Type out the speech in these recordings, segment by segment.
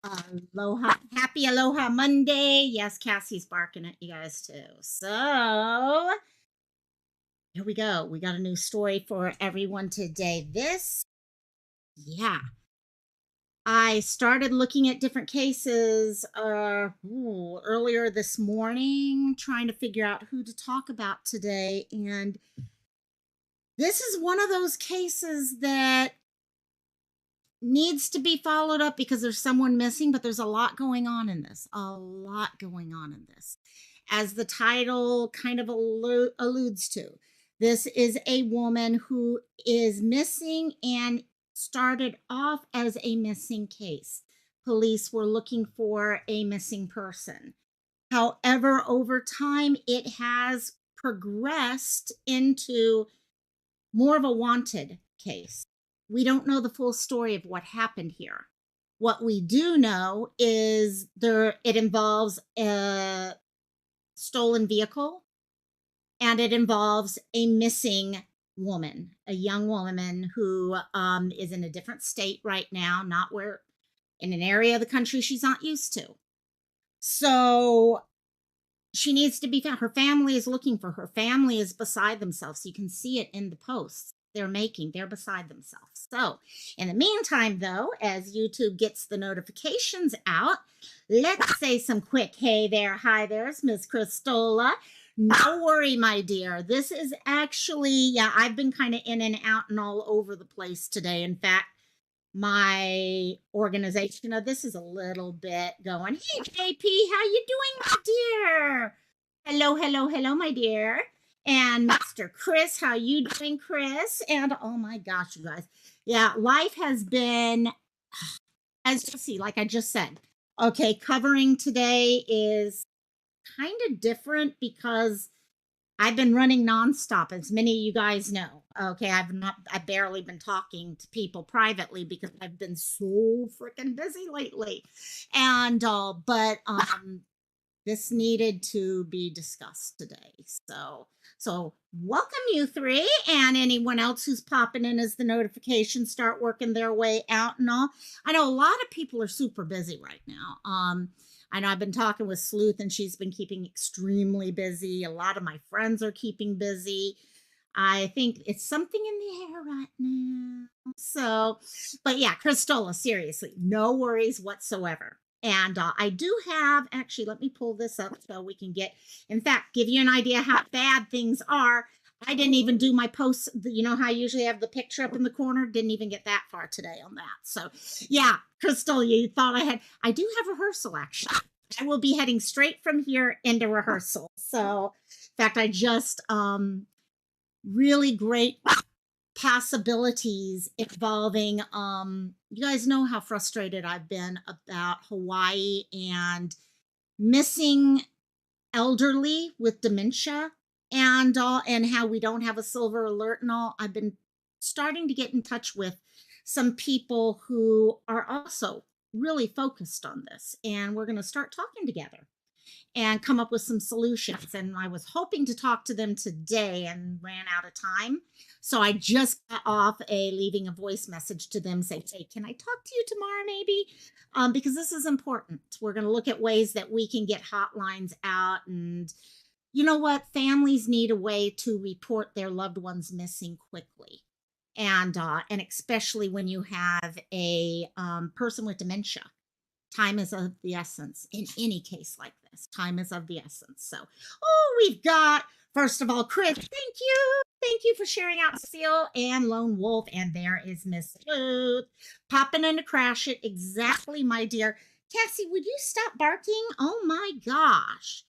Aloha, happy Aloha Monday. Yes, Cassie's barking at you guys too. So here we go. We got a new story for everyone today. Yeah, I started looking at different cases earlier this morning, trying to figure out who to talk about today. And this is one of those cases that needs to be followed up because there's someone missing, but there's a lot going on in this. A lot going on in this. As the title kind of alludes to, this is a woman who is missing and started off as a missing case. Police were looking for a missing person. However, over time, it has progressed into more of a wanted case. We don't know the full story of what happened here. What we do know is it involves a stolen vehicle and it involves a missing woman, a young woman who is in a different state right now, not where in an area of the country she's not used to. So she needs to be found. Her family is looking for her. Family is beside themselves. You can see it in the posts they're making. They're beside themselves. So in the meantime, though, as YouTube gets the notifications out, let's say some quick hey there, hi there's Miss Cristola. No worry, my dear. This is actually, yeah, I've been kind of in and out and all over the place today. In fact, my organization of this is a little bit going, hey JP, how you doing, my dear? Hello, hello, hello, my dear. And Mr. Chris, how you doing, Chris? And oh my gosh, you guys. Yeah, life has been, as you see, like I just said. Okay, covering today is kind of different because I've been running nonstop, as many of you guys know. Okay, I've barely been talking to people privately because I've been so freaking busy lately. And, but this needed to be discussed today. So welcome you three and anyone else who's popping in as the notifications start working their way out and all. I know a lot of people are super busy right now. I know I've been talking with Sleuth and she's been keeping extremely busy. A lot of my friends are keeping busy. I think it's something in the air right now. So, but yeah, Cristola, seriously, no worries whatsoever. And I do have, actually, let me pull this up so we can get, in fact, give you an idea how bad things are. I didn't even do my posts. You know how I usually have the picture up in the corner? Didn't even get that far today on that. So yeah, Crystal, you thought I do have rehearsal actually. I will be heading straight from here into rehearsal. So in fact, I just, really great possibilities involving you guys know how frustrated I've been about Hawaii and missing elderly with dementia and how we don't have a silver alert and all. I've been starting to get in touch with some people who are also really focused on this and we're going to start talking together and come up with some solutions. And I was hoping to talk to them today and ran out of time. So I just got off leaving a voice message to them saying, hey, can I talk to you tomorrow maybe? Because this is important. We're going to look at ways that we can get hotlines out. And you know what? Families need a way to report their loved ones missing quickly. And especially when you have a person with dementia. Time is of the essence in any case like this. Time is of the essence. So, we've got, first of all, Chris, thank you. Thank you for sharing out Seal and Lone Wolf. And there is Miss Sleuth popping in to crash it. Exactly, my dear. Cassie, would you stop barking? Oh my gosh.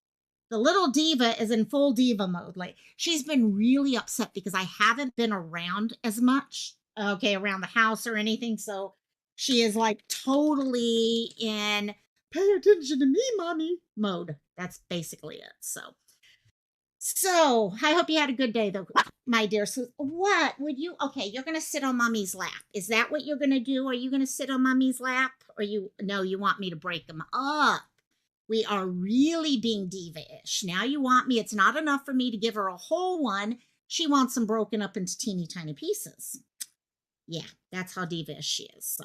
The little diva is in full diva mode. Like, she's been really upset because I haven't been around as much, okay, around the house or anything. So she is like totally in pay attention to me, mommy mode. That's basically it. So I hope you had a good day though, my dear. So what would you, okay, you're going to sit on mommy's lap. Is that what you're going to do? Are you going to sit on mommy's lap or no, you want me to break them up? We are really being diva-ish. Now you want me, it's not enough for me to give her a whole one. She wants them broken up into teeny tiny pieces. Yeah, that's how diva-ish she is. So,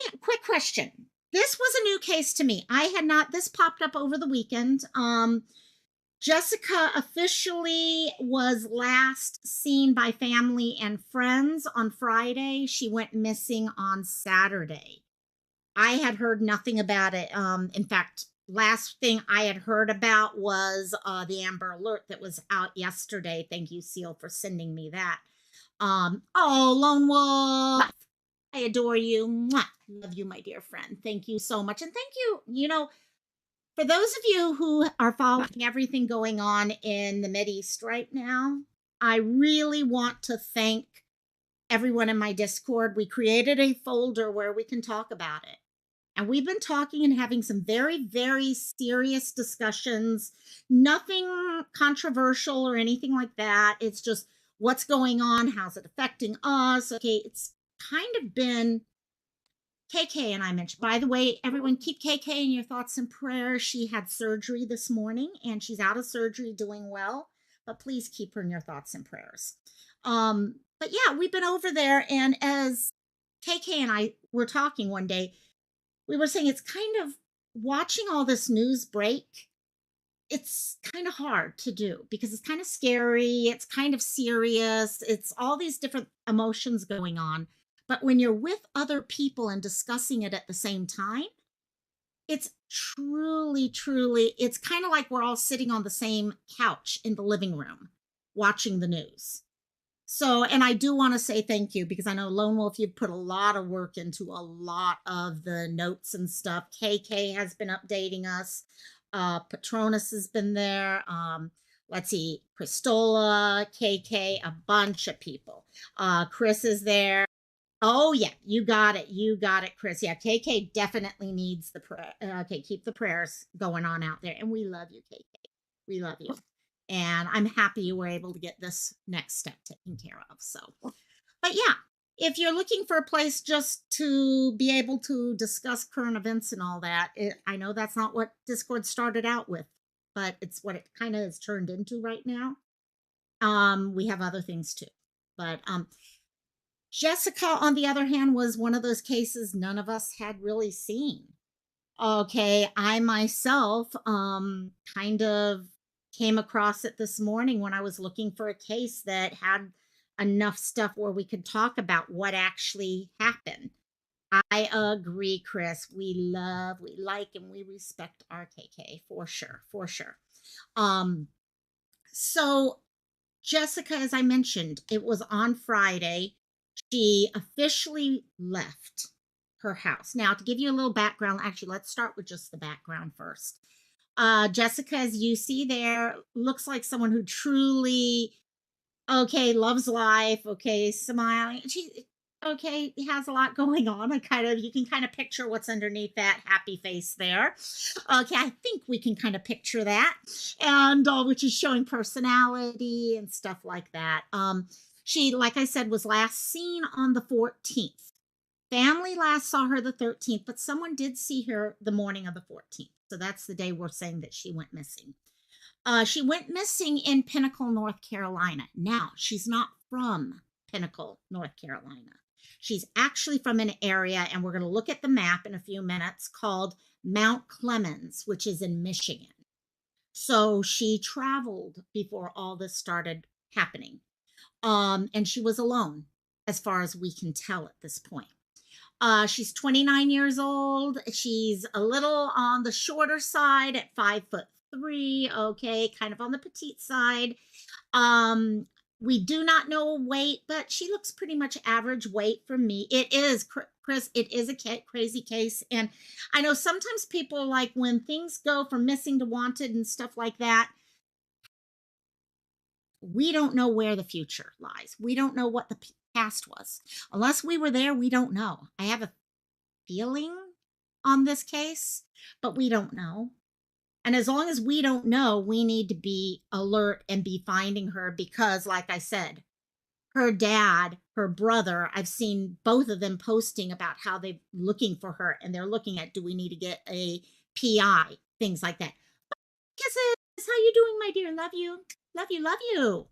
yeah, quick question. This was a new case to me. I had not, this popped up over the weekend. Jessica officially was last seen by family and friends on Friday. She went missing on Saturday. I had heard nothing about it. In fact, last thing I had heard about was the Amber Alert that was out yesterday. Thank you, Seal, for sending me that. Oh, Lone Wolf, I adore you. Mwah. Love you, my dear friend. Thank you so much. And thank you, for those of you who are following everything going on in the Mideast right now, I really want to thank everyone in my Discord. We created a folder where we can talk about it. And we've been talking and having some very, very serious discussions. Nothing controversial or anything like that. It's just what's going on, how's it affecting us. Okay, it's kind of been KK and I mentioned. By the way, everyone keep KK in your thoughts and prayers. She had surgery this morning and she's out of surgery doing well, but please keep her in your thoughts and prayers. But yeah, we've been over there, and as KK and I were talking one day, we were saying it's kind of watching all this news break. It's kind of hard to do because it's kind of scary. It's kind of serious. It's all these different emotions going on. But when you're with other people and discussing it at the same time, it's truly, truly, it's kind of like we're all sitting on the same couch in the living room watching the news. So, and I do want to say thank you because I know Lone Wolf, you've put a lot of work into a lot of the notes and stuff. KK has been updating us. Patronus has been there. Let's see, Christola, KK, a bunch of people. Chris is there. Oh yeah, you got it. You got it, Chris. Yeah, KK definitely needs the prayer. Okay, keep the prayers going on out there. And we love you, KK. We love you. And I'm happy you were able to get this next step taken care of. So, but yeah, if you're looking for a place just to be able to discuss current events and all that, I know that's not what Discord started out with, but it's what it kind of has turned into right now. We have other things too, but Jessica, on the other hand, was one of those cases none of us had really seen. Okay, I myself kind of came across it this morning when I was looking for a case that had enough stuff where we could talk about what actually happened. I agree, Chris. We love, we like, and we respect RKK for sure, for sure. Um, so Jessica, as I mentioned, it was on Friday. She officially left her house. Now, to give you a little background, actually, let's start with just the background first. Jessica, as you see there, looks like someone who truly, okay, loves life, okay, smiling. She, okay, has a lot going on. You can kind of picture what's underneath that happy face there. Okay, I think we can kind of picture that, and which is showing personality and stuff like that. She, like I said, was last seen on the 14th. Family last saw her the 13th, but someone did see her the morning of the 14th. So that's the day we're saying that she went missing. She went missing in Pinnacle, North Carolina. Now, she's not from Pinnacle, North Carolina. She's actually from an area, and we're going to look at the map in a few minutes, called Mount Clemens, which is in Michigan. So she traveled before all this started happening. And she was alone, as far as we can tell at this point. She's 29 years old. She's a little on the shorter side at 5'3". Okay, kind of on the petite side. We do not know weight, but she looks pretty much average weight for me. It is, Chris, it is a crazy case. And I know sometimes people, like, when things go from missing to wanted and stuff like that, we don't know where the future lies. We don't know what the past was. Unless we were there, we don't know. I have a feeling on this case, but we don't know. And as long as we don't know, we need to be alert and be finding her because, like I said, her dad, her brother, I've seen both of them posting about how they're looking for her, and they're looking at, do we need to get a PI, things like that. Kisses, how you doing, my dear? Love you. Love you, love you.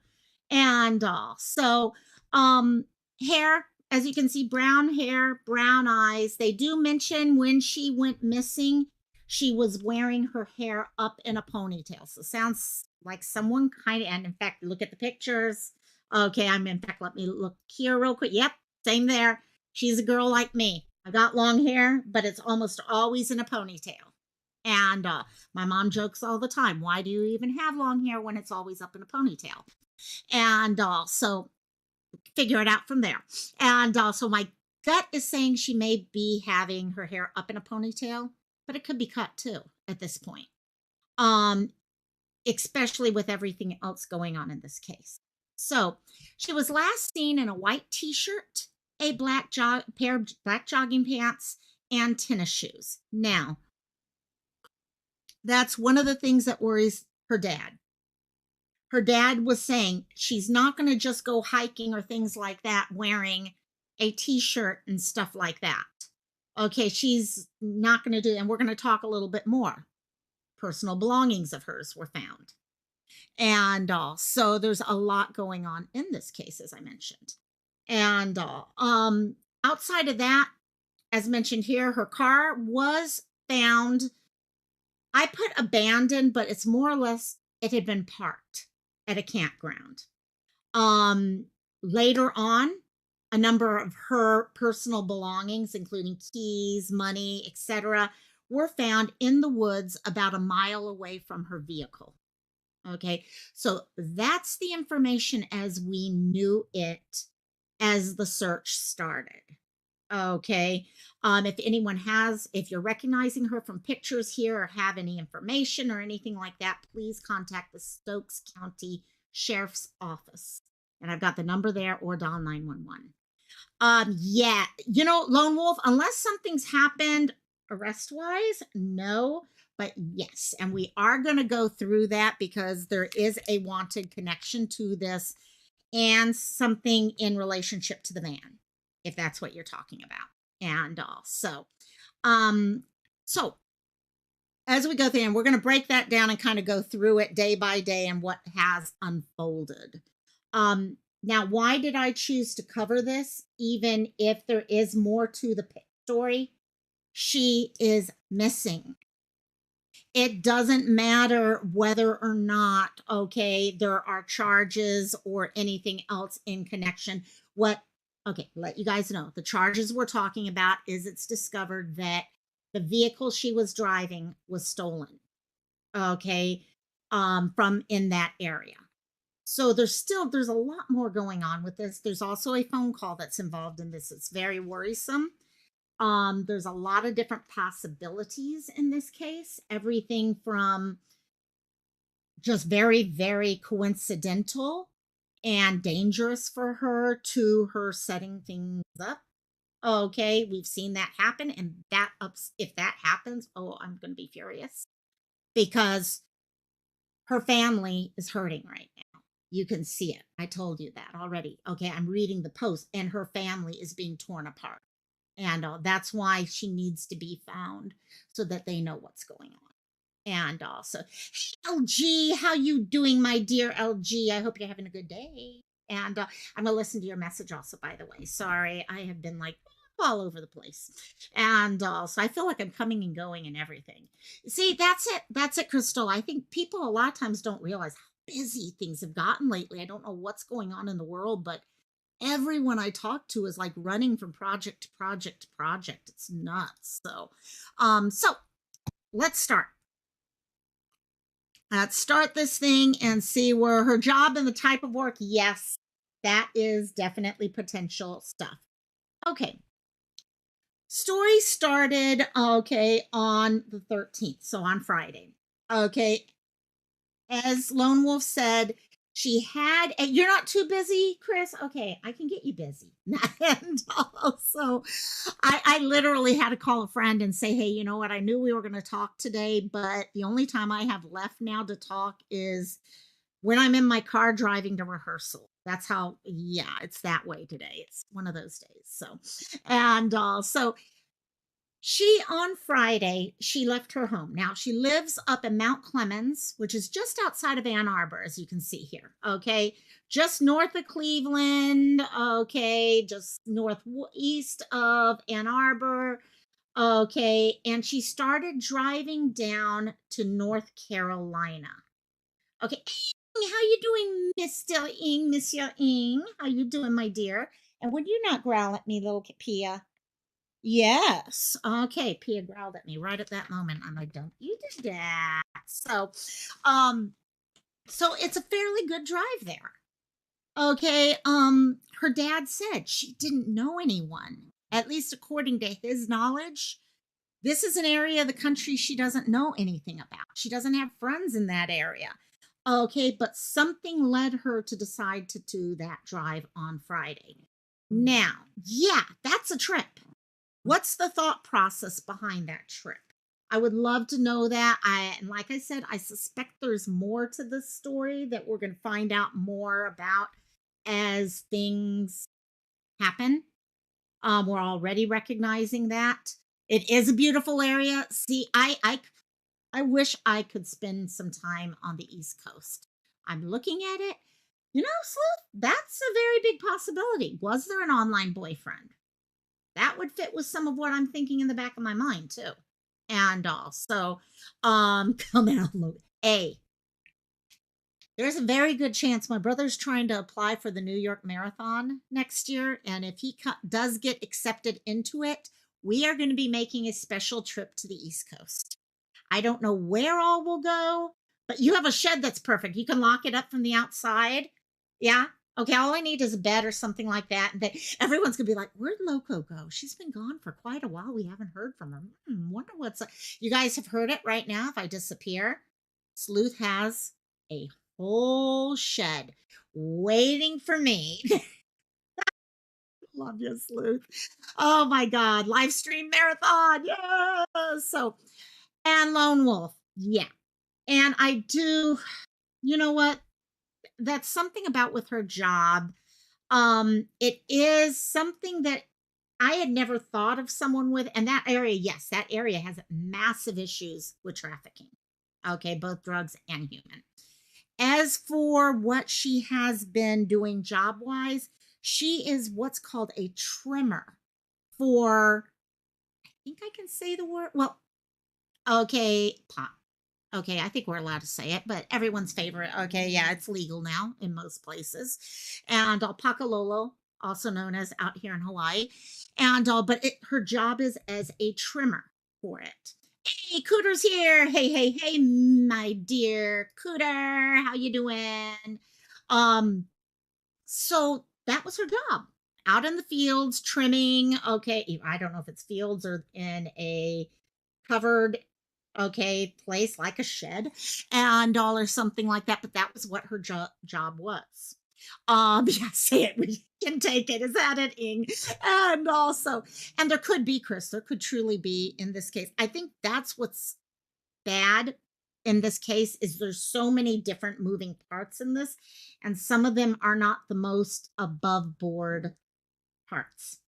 And so hair, as you can see, brown hair, brown eyes. They do mention when she went missing, she was wearing her hair up in a ponytail. So sounds like someone kind of, and in fact, look at the pictures. Okay, I'm in fact, let me look here real quick. Yep, same there. She's a girl like me. I got long hair, but it's almost always in a ponytail. And my mom jokes all the time, why do you even have long hair when it's always up in a ponytail? And so figure it out from there. And so my gut is saying she may be having her hair up in a ponytail, but it could be cut too at this point. Um, Especially with everything else going on in this case. So she was last seen in a white t-shirt, a pair of black jogging pants, and tennis shoes. Now, that's one of the things that worries her dad. Her dad was saying she's not going to just go hiking or things like that wearing a t-shirt and stuff like that. Okay, she's not going to do, and we're going to talk a little bit more. Personal belongings of hers were found. And so there's a lot going on in this case, as I mentioned. And outside of that, as mentioned here, her car was found. I put abandoned, but it's more or less it had been parked at a campground. Later on, a number of her personal belongings, including keys, money, etc., were found in the woods about a mile away from her vehicle. Okay, so that's the information as we knew it as the search started. Okay, if you're recognizing her from pictures here or have any information or anything like that, please contact the Stokes County Sheriff's Office. And I've got the number there, or dial 911. Yeah, Lone Wolf, unless something's happened arrest wise, no, but yes. And we are going to go through that because there is a wanted connection to this and something in relationship to the man, if that's what you're talking about. And so as we go through, and we're going to break that down and kind of go through it day by day and what has unfolded. Now, why did I choose to cover this, even if there is more to the story? She is missing. It doesn't matter whether or not, okay, there are charges or anything else in connection. Let you guys know, the charges we're talking about is it's discovered that the vehicle she was driving was stolen, okay, from in that area. So there's a lot more going on with this. There's also a phone call that's involved in this. It's very worrisome. There's a lot of different possibilities in this case. Everything from just very, very coincidental and dangerous for her to her setting things up. Okay, we've seen that happen, and if that happens, oh, I'm going to be furious because her family is hurting right now. You can see it. I told you that already. Okay, I'm reading the post, and her family is being torn apart. And that's why she needs to be found so that they know what's going on. And also, LG, how you doing, my dear LG? I hope you're having a good day. And I'm going to listen to your message also, by the way. Sorry, I have been like all over the place. And so I feel like I'm coming and going and everything. See, that's it. That's it, Crystal. I think people a lot of times don't realize how busy things have gotten lately. I don't know what's going on in the world, but everyone I talk to is like running from project to project to project. It's nuts. So let's start. Let's start this thing and see where her job and the type of work. Yes, that is definitely potential stuff. Okay. Story started, okay, on the 13th. So on Friday. Okay. As Lone Wolf said, she had, and you're not too busy, Chris? Okay, I can get you busy. And also, I literally had to call a friend and say, hey, you know what? I knew we were going to talk today, but the only time I have left now to talk is when I'm in my car driving to rehearsal. That's how, yeah, it's that way today. It's one of those days. So, and so She on Friday, she left her home. Now she lives up in Mount Clemens, which is just outside of Ann Arbor, as you can see here. Okay. Just north of Cleveland. Okay. Just northeast of Ann Arbor. Okay. And she started driving down to North Carolina. Okay. How you doing, Mr. Ing, Monsieur Ing? How you doing, my dear? And would you not growl at me, little Pia? Yes. Okay. Pia growled at me right at that moment. I'm like, don't you do that. Um, so it's a fairly good drive there. Okay. Her dad said she didn't know anyone, at least according to his knowledge. This is an area of the country she doesn't know anything about. She doesn't have friends in that area. Okay, but something led her to decide to do that drive on Friday. Now, yeah, that's a trip. What's the thought process behind that trip? I would love to know that. And like I said, I suspect there's more to this story that we're going to find out more about as things happen. We're already recognizing that it is a beautiful area. See, I wish I could spend some time on the East Coast. I'm looking at it. You know, Sleuth, that's a very big possibility. Was there an online boyfriend? That would fit with some of what I'm thinking in the back of my mind too. And also, come out low. There's a very good chance my brother's trying to apply for the New York Marathon next year. And if he does get accepted into it, we are going to be making a special trip to the East Coast. I don't know where all we'll go, but you have a shed that's perfect. You can lock it up from the outside. Yeah. Okay. All I need is a bed or something like that. And then everyone's going to be like, where'd Loco go? She's been gone for quite a while. We haven't heard from her. Wonder what's up. You guys have heard it right now. If I disappear, Sleuth has a whole shed waiting for me. Love you, Sleuth. Oh my God. Live stream marathon. Yeah. So, and Lone Wolf. Yeah. And I do, you know what? That's something about with her job. It is something that I had never thought of someone with. And that area, yes, that area has massive issues with trafficking. Okay, both drugs and human. As for what she has been doing job wise, she is what's called a trimmer for, I think I can say the word. Well, okay, pot. Okay, I think we're allowed to say it, but everyone's favorite. Okay, yeah, it's legal now in most places. And Pakalolo, also known as out here in Hawaii. And but her job is as a trimmer for it. Hey, Cooter's here. Hey, hey, hey, my dear Cooter, how you doing? Um, so that was her job. Out in the fields, trimming. Okay, I don't know if it's fields or in a covered place like a shed and all or something like that, but that was what her job was. Yeah, say it, we can take it. Is that it, Ing? And also, and there could be, Chris, there could truly be in this case. I think that's what's bad in this case is there's so many different moving parts in this, and some of them are not the most above board parts.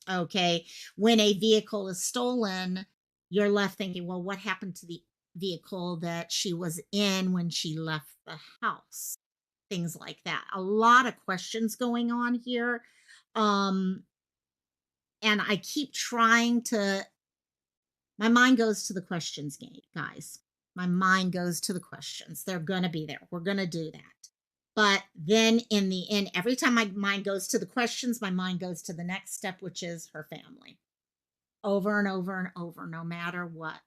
Okay. When a vehicle is stolen, you're left thinking, well, what happened to the vehicle that she was in when she left the house? Things like that. A lot of questions going on here. Um, and I keep trying to, my mind goes to the questions, guys. My mind goes to the questions. They're going to be there. We're going to do that. But then in the end, every time my mind goes to the questions, my mind goes to the next step, which is her family. Over and over and over, no matter what.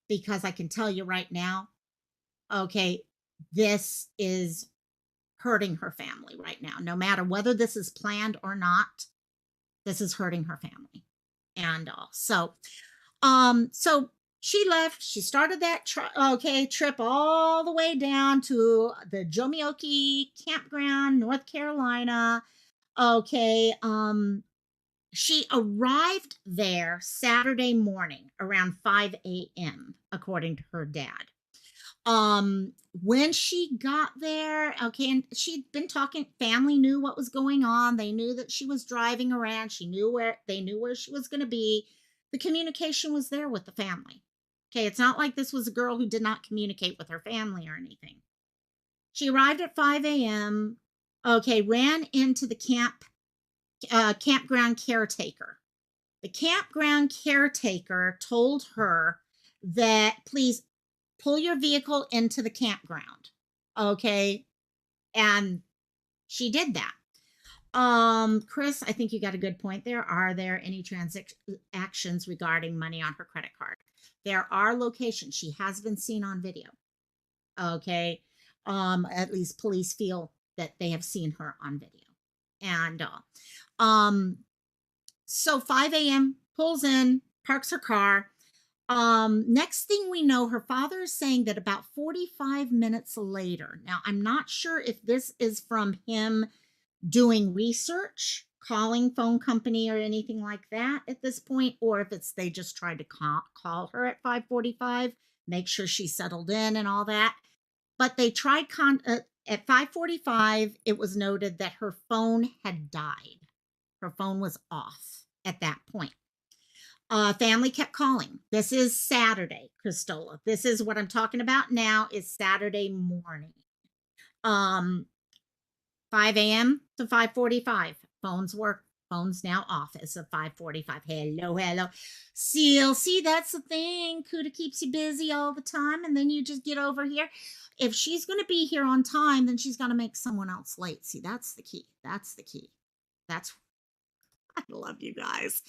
Because I can tell you right now, okay, this is hurting her family right now. No matter whether this is planned or not, this is hurting her family. And all. So she left. She started that trip all the way down to the Jomioki campground, North Carolina. Okay, she arrived there Saturday morning around 5 a.m., according to her dad. When she got there, okay, and she'd been talking, family knew what was going on. They knew that she was driving around. They knew where she was going to be. The communication was there with the family. Okay, it's not like this was a girl who did not communicate with her family or anything. She arrived at 5 a.m. Okay, ran into the campground caretaker. The campground caretaker told her that please pull your vehicle into the campground. Okay, and she did that. Chris, I think you got a good point there. Are there any transactions regarding money on her credit card? There are locations. She has been seen on video. Okay. At least police feel that they have seen her on video. And um, so 5 a.m. pulls in, parks her car. Next thing we know, her father is saying that about 45 minutes later. Now, I'm not sure if this is from him doing research, calling phone company or anything like that at this point, or if it's they just tried to call her at 5:45, make sure she settled in and all that. But they tried at 5:45. It was noted that her phone had died. Her phone was off at that point. Family kept calling. This is Saturday, Christola. This is what I'm talking about now. Is Saturday morning. Um, 5 a.m. to 5:45. Phones work. Phones now off as of 5:45. Hello, hello. See, that's the thing. Kuda keeps you busy all the time, and then you just get over here. If she's going to be here on time, then she's got to make someone else late. See, that's the key. That's the key. That's I love you guys.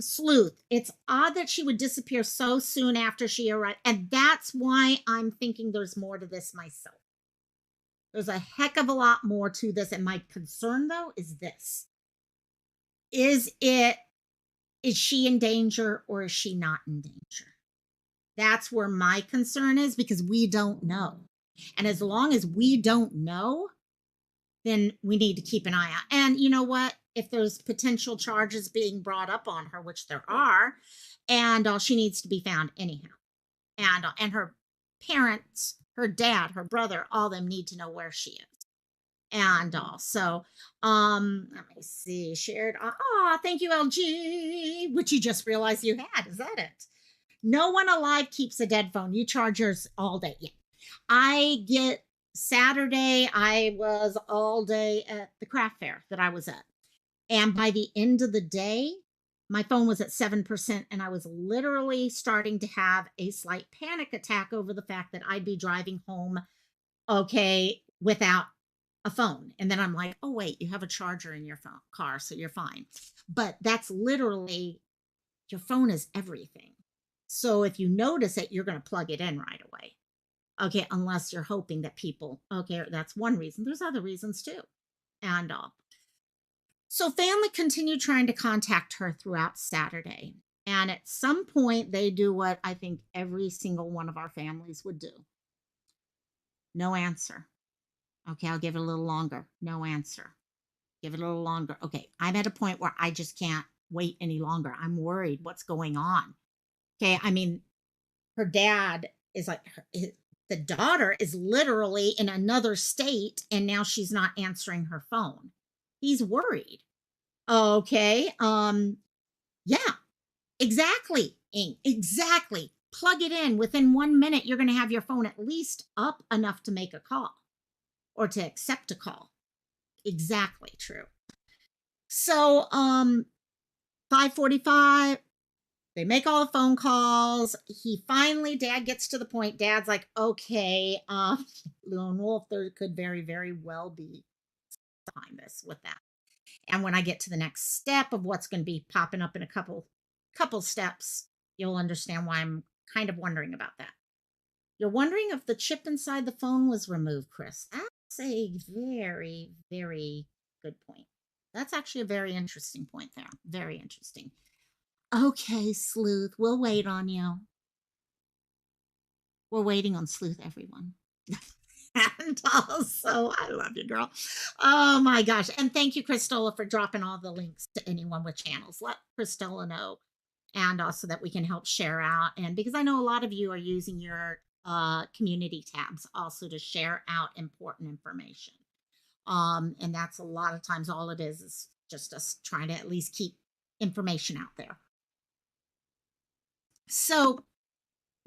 Sleuth. It's odd that she would disappear so soon after she arrived, and that's why I'm thinking there's more to this myself. There's a heck of a lot more to this. And my concern, though, is this. Is she in danger or is she not in danger? That's where my concern is because we don't know. And as long as we don't know, then we need to keep an eye out. And you know what? If there's potential charges being brought up on her, which there are, and she needs to be found anyhow. And her parents, her dad, her brother, all them need to know where she is. And also, let me see, shared. Thank you, LG, which you just realized you had. Is that it? No one alive keeps a dead phone. You charge yours all day. Yeah. I get Saturday, I was all day at the craft fair that I was at. And by the end of the day, my phone was at 7%, and I was literally starting to have a slight panic attack over the fact that I'd be driving home, okay, without a phone. And then I'm like, oh, wait, you have a charger in your car, so you're fine. But that's literally, your phone is everything. So if you notice it, you're going to plug it in right away. Okay, unless you're hoping that people, okay, that's one reason. There's other reasons too. And so family continued trying to contact her throughout Saturday. And at some point, they do what I think every single one of our families would do. No answer. Okay, I'll give it a little longer. No answer. Give it a little longer. Okay, I'm at a point where I just can't wait any longer. I'm worried. What's going on? Okay, I mean, her dad is like, the daughter is literally in another state, and now she's not answering her phone. He's worried. Okay. Yeah, exactly. Exactly. Plug it in. Within 1 minute, you're going to have your phone at least up enough to make a call or to accept a call. Exactly true. So, 5:45, they make all the phone calls. Dad gets to the point. Dad's like, okay, Lone Wolf, there could very, very well be behind this with that. And when I get to the next step of what's going to be popping up in a couple steps, you'll understand why I'm kind of wondering about that. You're wondering if the chip inside the phone was removed, Chris. That's a very, very good point. That's actually a very interesting point there. Very interesting. Okay, Sleuth, we'll wait on you. We're waiting on Sleuth, everyone. And also, I love you, girl. Oh my gosh. And thank you, Christola, for dropping all the links to anyone with channels. Let Christola know. And also that we can help share out. And because I know a lot of you are using your community tabs also to share out important information. And that's a lot of times all it is just us trying to at least keep information out there. So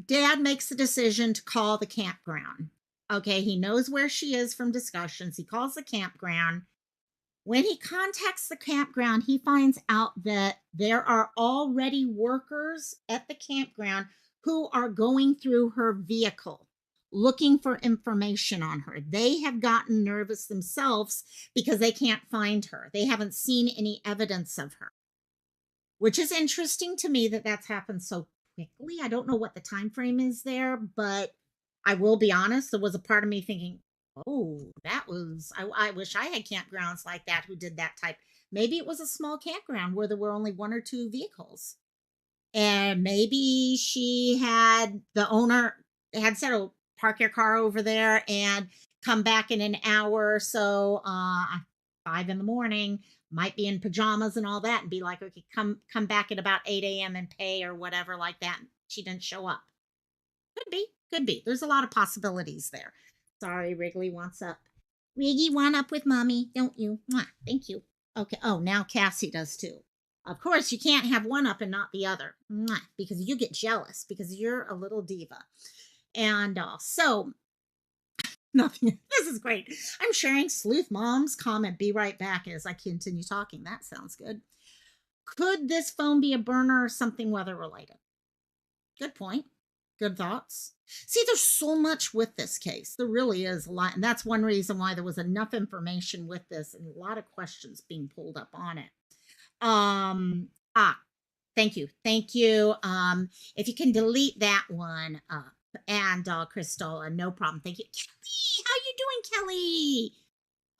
dad makes the decision to call the campground. Okay, he knows where she is from discussions. He calls the campground. When he contacts the campground, he finds out that there are already workers at the campground who are going through her vehicle looking for information on her. They have gotten nervous themselves because they can't find her. They haven't seen any evidence of her, which is interesting to me that that's happened so quickly. I don't know what the time frame is there, but I will be honest, there was a part of me thinking, oh, that was I wish I had campgrounds like that who did that type. Maybe it was a small campground where there were only one or two vehicles, and maybe she had the owner had said, "Oh, park your car over there and come back in an hour or so, 5 in the morning." Might be in pajamas and all that, and be like, "Okay, come back at about 8 a.m. and pay," or whatever like that. She didn't show up. Could be, could be. There's a lot of possibilities there. Sorry, Wrigley wants up. Wiggy, want up with mommy, don't you? Mwah, thank you. Okay. Oh, now Cassie does too. Of course, you can't have one up and not the other. Mwah, because you get jealous because you're a little diva. And so, nothing. This is great. I'm sharing Sleuth Mom's comment. Be right back as I continue talking. That sounds good. Could this phone be a burner or something weather related? Good point. Good thoughts. See, there's so much with this case. There really is a lot. And that's one reason why there was enough information with this and a lot of questions being pulled up on it. Thank you. Thank you. If you can delete that one up and Cristola, no problem. Thank you. Kelly, how you doing, Kelly?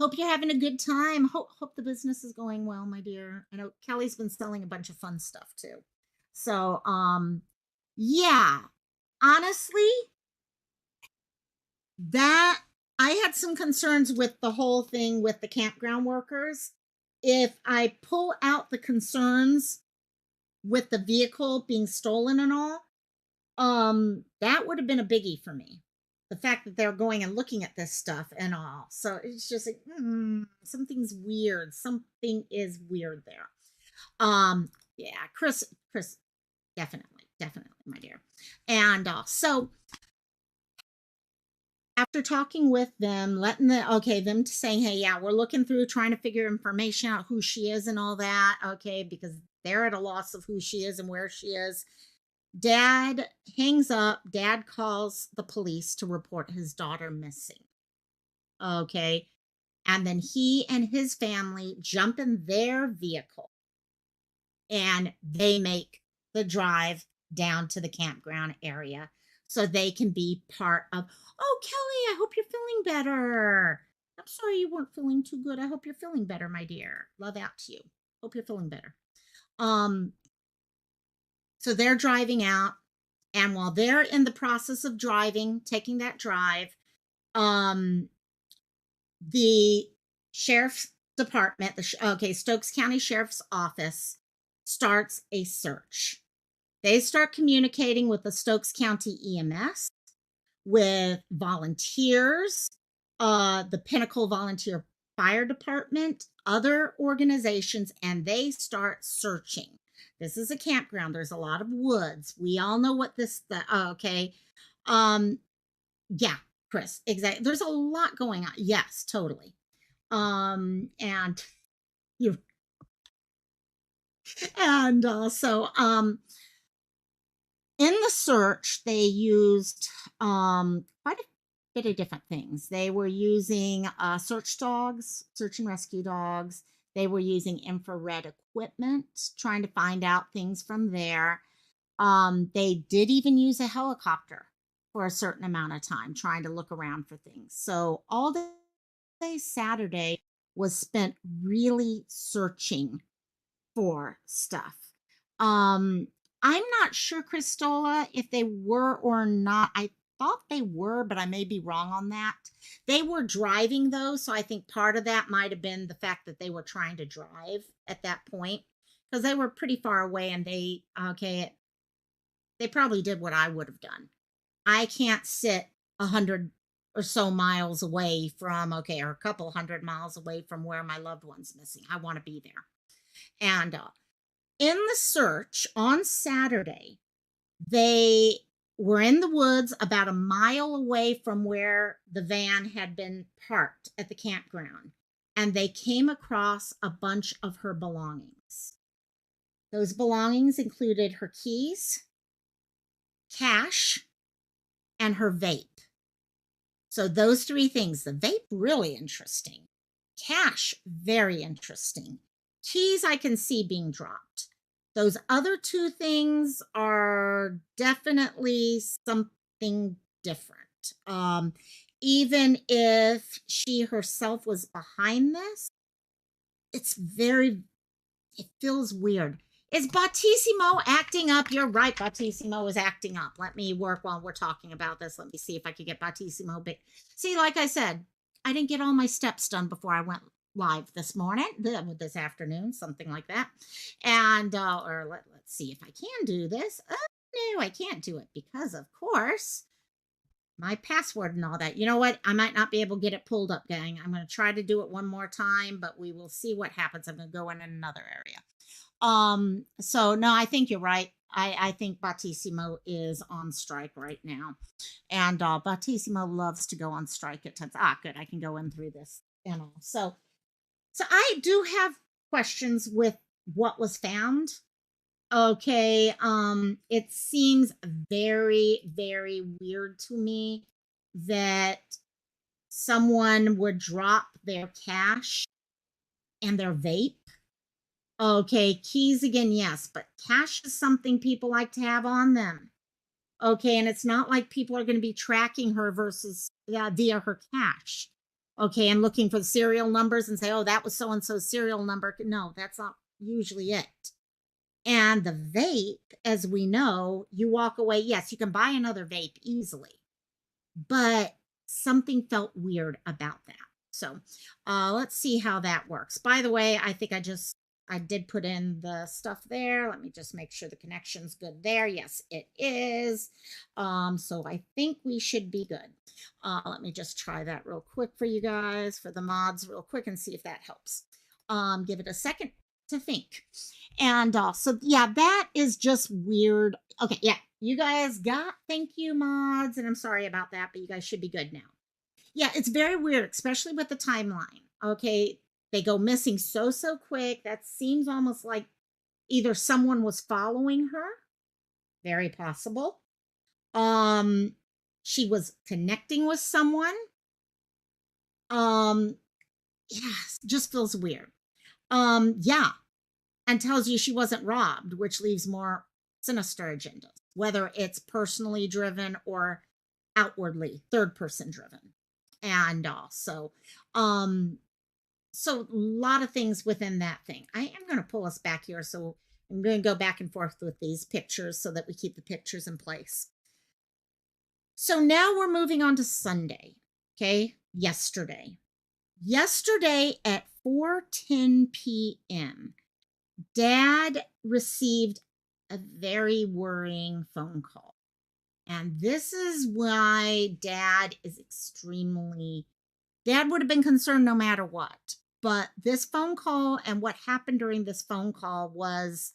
Hope you're having a good time. Hope the business is going well, my dear. I know Kelly's been selling a bunch of fun stuff too. So, yeah, honestly, that I had some concerns with the whole thing with the campground workers. If I pull out the concerns with the vehicle being stolen and all, that would have been a biggie for me. The fact that they're going and looking at this stuff and all. So it's just like, something's weird. Something is weird there. Yeah, Chris, definitely, my dear. And so after talking with them, letting them saying, hey, yeah, we're looking through trying to figure information out who she is and all that. Okay, because they're at a loss of who she is and where she is. Dad hangs up. Dad calls the police to report his daughter missing. Okay. And then he and his family jump in their vehicle and they make the drive down to the campground area so they can be part of. Oh, Kelly, I hope you're feeling better. I'm sorry you weren't feeling too good. I hope you're feeling better, my dear. Love out to you. Hope you're feeling better. So they're driving out, and while they're in the process of driving, taking that drive, the sheriff's department, Stokes County Sheriff's Office starts a search. They start communicating with the Stokes County EMS, with volunteers, the Pinnacle Volunteer Fire Department, other organizations, and they start searching. This is a campground. There's a lot of woods. We all know what okay. Yeah, Chris, exactly. There's a lot going on. Yes, totally. And you and also in the search they used quite a bit of different things. They were using search and rescue dogs. They were using infrared equipment, trying to find out things from there. They did even use a helicopter for a certain amount of time, trying to look around for things. So all day Saturday was spent really searching for stuff. I'm not sure, Cristola, if they were or not. I thought they were, but I may be wrong on that. They were driving though, so I think part of that might have been the fact that they were trying to drive at that point because they were pretty far away, and they probably did what I would have done. I can't sit 100 or so miles away from or a couple 100 miles away from where my loved one's missing. I want to be there. And in the search on Saturday, They were in the woods about a mile away from where the van had been parked at the campground, and they came across a bunch of her belongings. Those belongings included her keys, cash, and her vape. So those three things, the vape, really interesting. Cash, very interesting. Keys, I can see being dropped. Those other two things are definitely something different. Even if she herself was behind this, it's very, it feels weird. Is Battissimo acting up? You're right. Battissimo is acting up. Let me work while we're talking about this. Let me see if I could get Battissimo. But see, like I said, I didn't get all my steps done before I went live this morning, this afternoon, something like that. And, or let's see if I can do this. Oh, no, I can't do it because, of course, my password and all that. You know what? I might not be able to get it pulled up, gang. I'm going to try to do it one more time, but we will see what happens. I'm going to go in another area. So no, I think you're right. I think Battissimo is on strike right now. And Battissimo loves to go on strike at times. Ah, good. I can go in through this, you know. So I do have questions with what was found. Okay. It seems very, very weird to me that someone would drop their cash and their vape. Okay, keys again, yes, but cash is something people like to have on them. Okay, and it's not like people are going to be tracking her versus via her cash. Okay, and looking for the serial numbers and say, oh, that was so and so's serial number. No, that's not usually it. And the vape, as we know, you walk away. Yes, you can buy another vape easily, but something felt weird about that. So let's see how that works. By the way, I think I did put in the stuff there. Let me just make sure the connection's good there. Yes, it is. So I think we should be good. Let me just try that real quick for you guys, for the mods real quick, and see if that helps. Give it a second to think. And so, yeah, that is just weird. Okay, yeah, you guys got, thank you, mods. And I'm sorry about that, but you guys should be good now. Yeah, it's very weird, especially with the timeline. Okay, they go missing so quick. That seems almost like either someone was following her, very possible. She was connecting with someone. Yeah, just feels weird. Yeah, and tells you she wasn't robbed, which leaves more sinister agendas, whether it's personally driven or outwardly third person driven. And also, so a lot of things within that thing. I am going to pull us back here. So I'm going to go back and forth with these pictures so that we keep the pictures in place. So now we're moving on to Sunday. Okay. Yesterday at 4:10 p.m., Dad received a very worrying phone call. And this is why Dad would have been concerned no matter what. But this phone call and what happened during this phone call was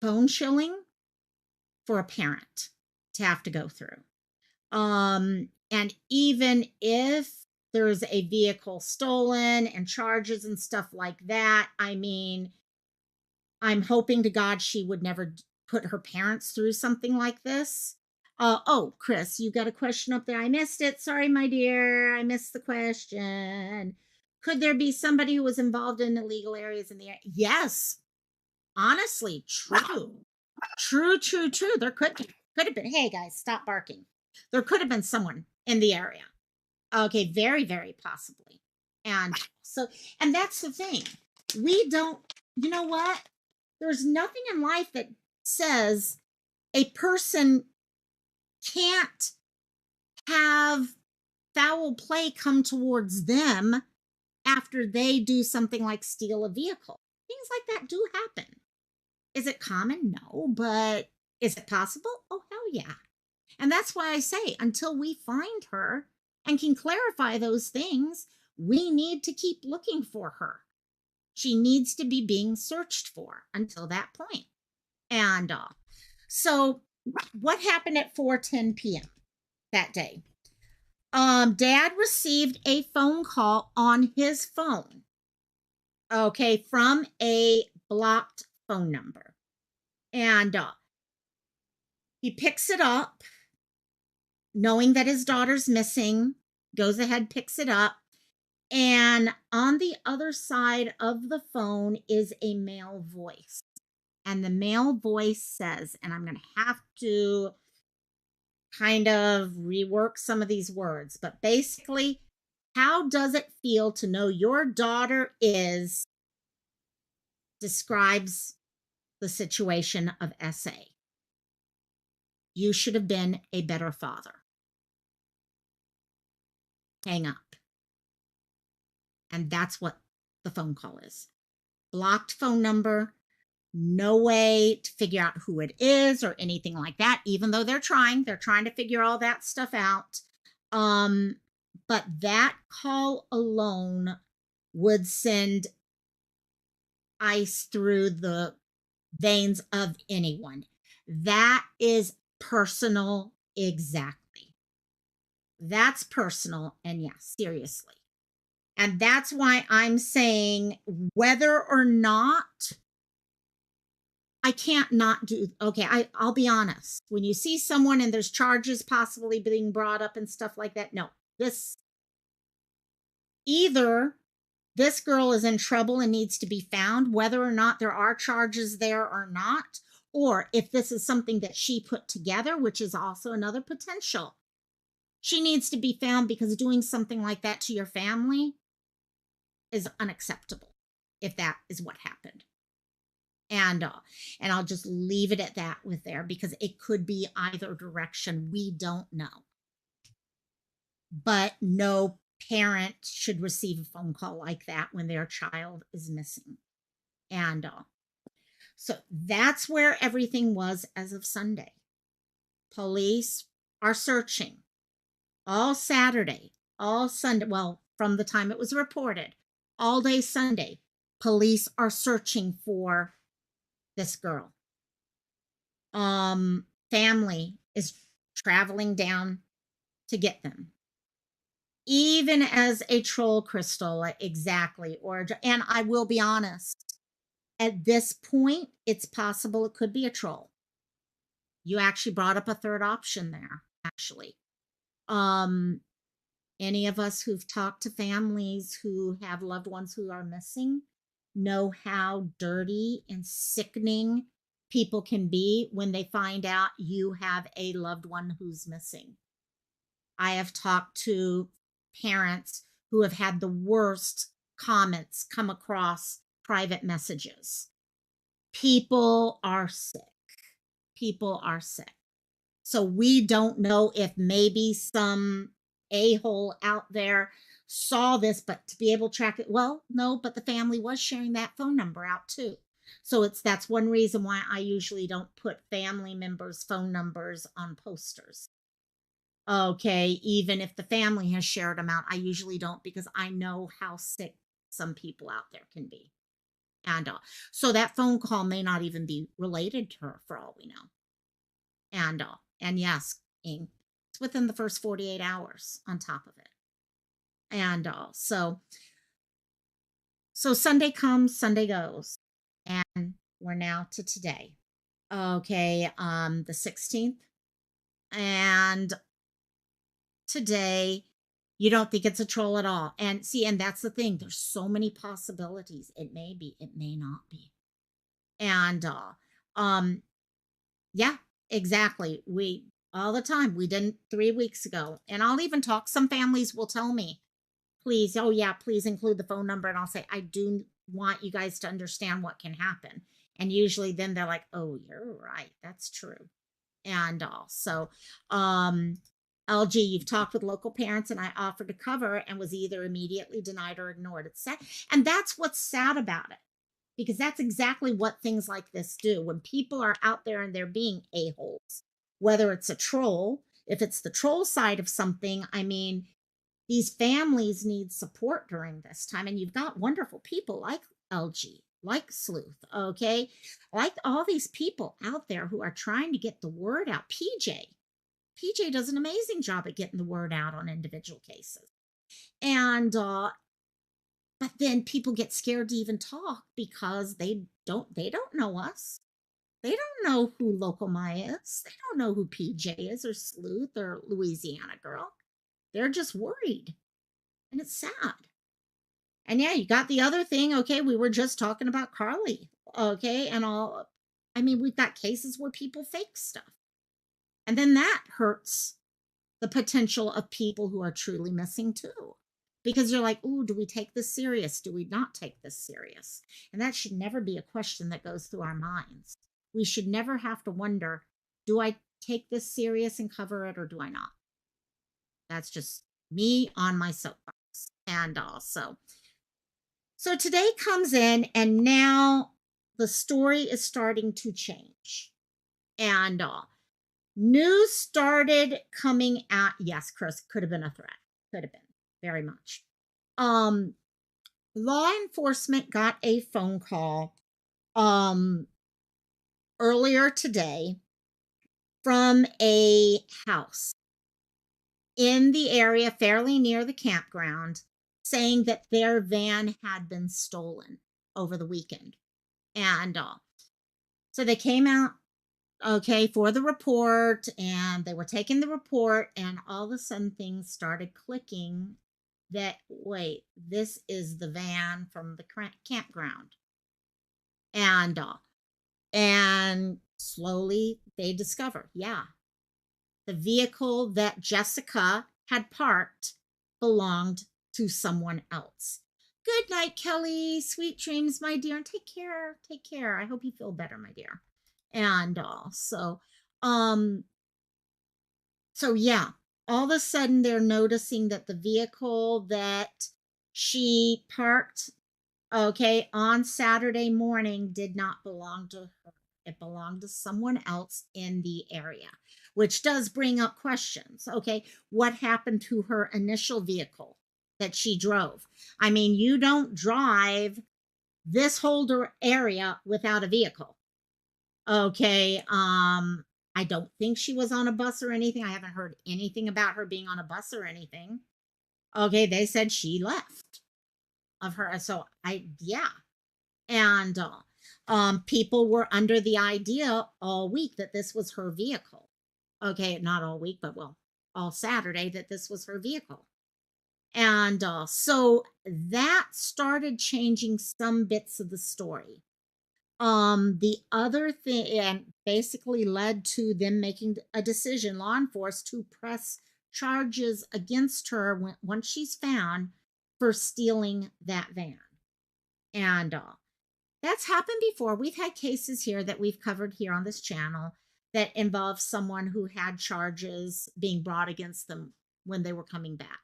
bone chilling for a parent to have to go through. And even if there's a vehicle stolen and charges and stuff like that, I mean, I'm hoping to God she would never put her parents through something like this. Oh, Chris, you got a question up there. I missed it. Sorry, my dear. I missed the question. Could there be somebody who was involved in illegal areas in the area? Yes. Honestly, true. True. There could have been. Hey, guys, stop barking. There could have been someone in the area. Okay, very, very possibly. And that's the thing. We don't, you know what? There's nothing in life that says a person can't have foul play come towards them after they do something like steal a vehicle. Things like that do happen. Is it common? No, but is it possible? Oh, hell yeah. And that's why I say until we find her and can clarify those things, we need to keep looking for her. She needs to be being searched for until that point. And so what happened at 4:10 p.m. that day? Dad received a phone call on his phone, okay, from a blocked phone number. And he picks it up, knowing that his daughter's missing, goes ahead, picks it up. And on the other side of the phone is a male voice. And the male voice says, and I'm going to have to kind of rework some of these words, but basically, how does it feel to know your daughter is describes the situation of SA? You should have been a better father. Hang up. And that's what the phone call is. Blocked phone number, no way to figure out who it is or anything like that, even though they're trying to figure all that stuff out. But that call alone would send ice through the veins of anyone. That is personal, exactly. That's personal, and yeah, seriously. And that's why I'm saying whether or not I can't not do, okay, I'll be honest. When you see someone and there's charges possibly being brought up and stuff like that, no, this either this girl is in trouble and needs to be found, whether or not there are charges there or not, or if this is something that she put together, which is also another potential. She needs to be found because doing something like that to your family is unacceptable if that is what happened. And I'll just leave it at that with there because it could be either direction. We don't know. But no parent should receive a phone call like that when their child is missing. And so that's where everything was as of Sunday. Police are searching all Saturday, all Sunday. Well, from the time it was reported, all day Sunday, police are searching for this girl. Family is traveling down to get them. Even as a troll, Crystal, exactly. And I will be honest, at this point, it's possible it could be a troll. You actually brought up a third option there, actually. Any of us who've talked to families who have loved ones who are missing know how dirty and sickening people can be when they find out you have a loved one who's missing. I have talked to parents who have had the worst comments come across private messages. People are sick. People are sick. So we don't know if maybe some a-hole out there saw this, but to be able to track it, well, no, but the family was sharing that phone number out too. So that's one reason why I usually don't put family members' phone numbers on posters. Okay, even if the family has shared them out, I usually don't because I know how sick some people out there can be. And so that phone call may not even be related to her for all we know. And yes, it's within the first 48 hours on top of it. And so Sunday comes, Sunday goes, and we're now to today. Okay, the 16th. And today you don't think it's a troll at all. And see, and that's the thing. There's so many possibilities. It may be, it may not be. And yeah, exactly. We all the time. We didn't 3 weeks ago. And I'll even talk. Some families will tell me, please, oh yeah, please include the phone number. And I'll say, I do want you guys to understand what can happen. And usually then they're like, oh, you're right. That's true. And also, LG, you've talked with local parents and I offered to cover and was either immediately denied or ignored. It's sad. And that's what's sad about it. Because that's exactly what things like this do. When people are out there and they're being a-holes, whether it's a troll, if it's the troll side of something, I mean, these families need support during this time. And you've got wonderful people like LG, like Sleuth, okay? Like all these people out there who are trying to get the word out. PJ does an amazing job at getting the word out on individual cases. And but then people get scared to even talk because they don't know us. They don't know who Local Maya is. They don't know who PJ is or Sleuth or Louisiana Girl. They're just worried. And it's sad. And yeah, you got the other thing. Okay, we were just talking about Carly. Okay, and all. I mean, we've got cases where people fake stuff. And then that hurts the potential of people who are truly missing too. Because you're like, ooh, do we take this serious? Do we not take this serious? And that should never be a question that goes through our minds. We should never have to wonder, do I take this serious and cover it or do I not? That's just me on my soapbox. And also, so today comes in and now the story is starting to change. And news started coming out. Yes, Chris, could have been a threat. Could have been very much. Law enforcement got a phone call earlier today from a house in the area fairly near the campground saying that their van had been stolen over the weekend. And so they came out, okay, for the report, and they were taking the report, and all of a sudden things started clicking that, wait, this is the van from the campground. And slowly they discover, yeah, the vehicle that Jessica had parked belonged to someone else. Good night, Kelly. Sweet dreams, my dear. And take care. Take care. I hope you feel better, my dear. And so yeah, all of a sudden they're noticing that the vehicle that she parked, okay, on Saturday morning did not belong to her. It belonged to someone else in the area, which does bring up questions. Okay, what happened to her initial vehicle that she drove? I mean, you don't drive this whole area without a vehicle. Okay, I don't think she was on a bus or anything. I haven't heard anything about her being on a bus or anything. Okay, they said she left of her. So yeah. And people were under the idea all week that this was her vehicle. Okay, not all week, but well, all Saturday that this was her vehicle. And so that started changing some bits of the story. The other thing, and basically led to them making a decision, law enforcement, to press charges against her once she's found for stealing that van. And that's happened before. We've had cases here that we've covered here on this channel that involve someone who had charges being brought against them when they were coming back.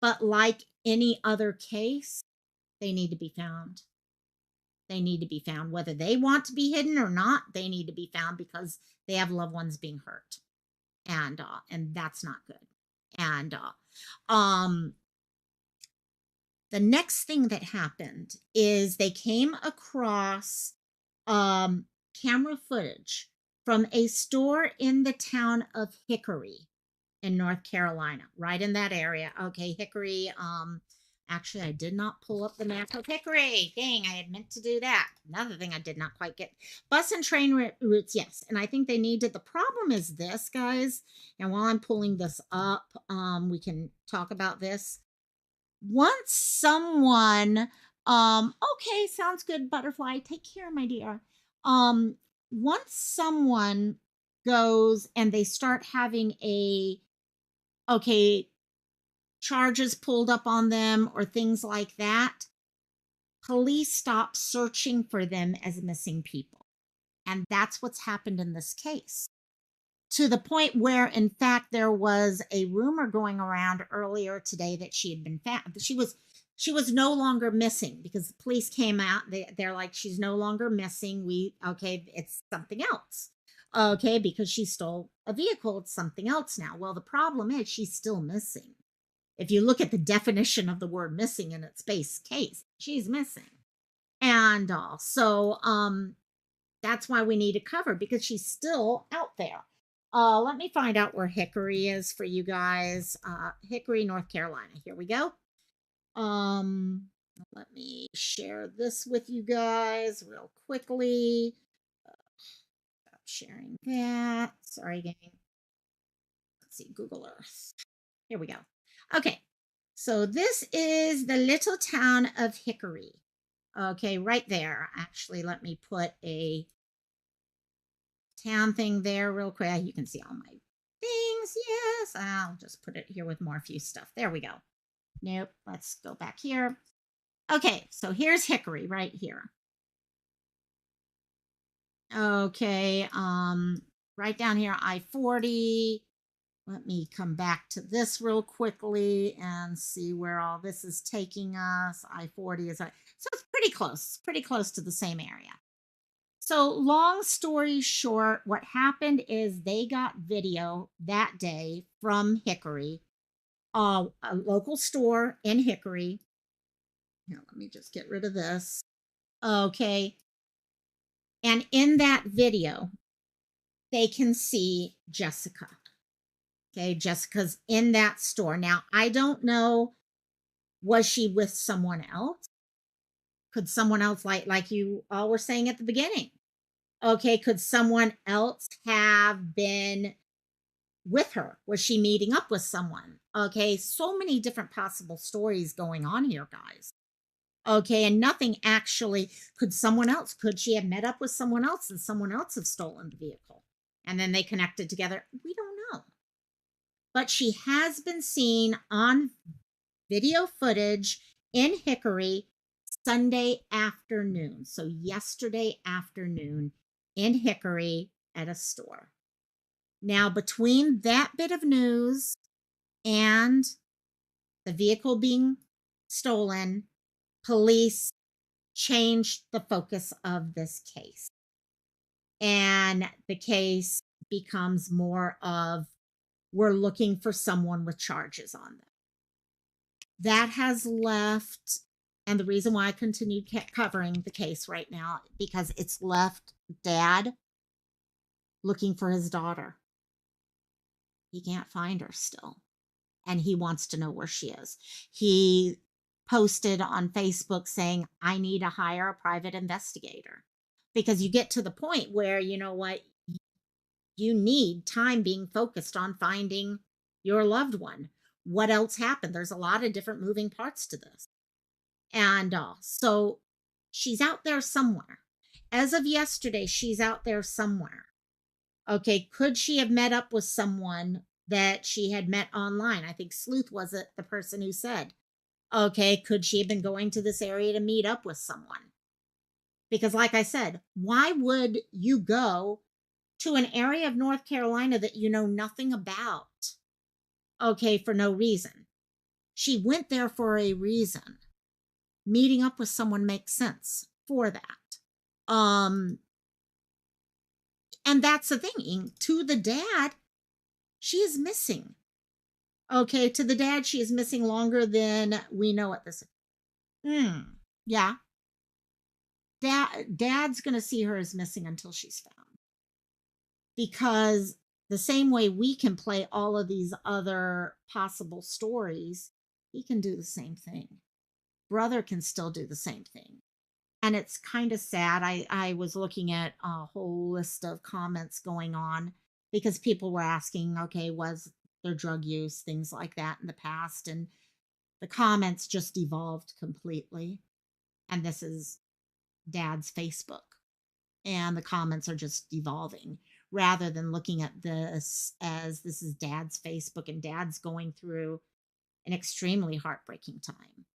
But like any other case, they need to be found. They need to be found. Whether they want to be hidden or not, they need to be found because they have loved ones being hurt. And that's not good. And the next thing that happened is they came across camera footage from a store in the town of Hickory in North Carolina, right in that area. Okay, Hickory. Actually, I did not pull up the map of Hickory. Dang, I had meant to do that. Another thing I did not quite get. Bus and train routes, yes. And I think they needed. The problem is this, guys. And while I'm pulling this up, we can talk about this. Once someone, okay, sounds good, butterfly. Take care, my dear. Once someone goes and they start having charges pulled up on them or things like that, police stop searching for them as missing people. And that's what's happened in this case. To the point where, in fact, there was a rumor going around earlier today that she had been found. She was no longer missing because the police came out. They're like, she's no longer missing. It's something else. Okay, because she stole a vehicle, it's something else now. Well, the problem is she's still missing. If you look at the definition of the word missing in its base case, she's missing. And so that's why we need to cover, because she's still out there. Let me find out where Hickory is for you guys. Hickory, North Carolina. Here we go. Um, Let me share this with you guys real quickly. Stop sharing that. Sorry, gang. Let's see, Google Earth. Here we go. Okay, so this is the little town of Hickory. Okay, right there. Actually, let me put a town thing there real quick. You can see all my things. Yes, I'll just put it here with more few stuff. There we go. Nope, let's go back here. Okay, so here's Hickory right here. Okay, right down here, I-40. Let me come back to this real quickly and see where all this is taking us. I-40 is, so it's pretty close to the same area. So long story short, what happened is they got video that day from Hickory, a local store in Hickory. Now, let me just get rid of this. Okay. And in that video, they can see Jessica. Okay. Jessica's in that store. Now, I don't know, was she with someone else? Could someone else, like you all were saying at the beginning? Okay. Could someone else have been with her? Was she meeting up with someone? Okay. So many different possible stories going on here, guys. Okay. And nothing actually, could she have met up with someone else and someone else have stolen the vehicle? And then they connected together? We don't know. But she has been seen on video footage in Hickory Sunday afternoon. So yesterday afternoon in Hickory at a store. Now, between that bit of news and the vehicle being stolen, police changed the focus of this case. And the case becomes more of, we're looking for someone with charges on them. That has left, and the reason why I continue covering the case right now, because it's left Dad looking for his daughter. He can't find her still, and he wants to know where she is. He posted on Facebook saying, I need to hire a private investigator, because you get to the point where, you know what, you need time being focused on finding your loved one. What else happened? There's a lot of different moving parts to this. And so she's out there somewhere. As of yesterday, she's out there somewhere. Okay, could she have met up with someone that she had met online? I think Sleuth was it, the person who said, okay, could she have been going to this area to meet up with someone? Because like I said, why would you go to an area of North Carolina that you know nothing about? Okay, for no reason. She went there for a reason. Meeting up with someone makes sense for that. And that's the thing. To the dad, she is missing. Okay, to the dad, she is missing longer than we know at this. Yeah. Dad's going to see her as missing until she's found. Because the same way we can play all of these other possible stories, he can do the same thing. Brother can still do the same thing. And it's kind of sad. I was looking at a whole list of comments going on because people were asking, okay, was there drug use, things like that in the past? And the comments just evolved completely. And this is Dad's Facebook. And the comments are just evolving rather than looking at this as this is Dad's Facebook and Dad's going through an extremely heartbreaking time.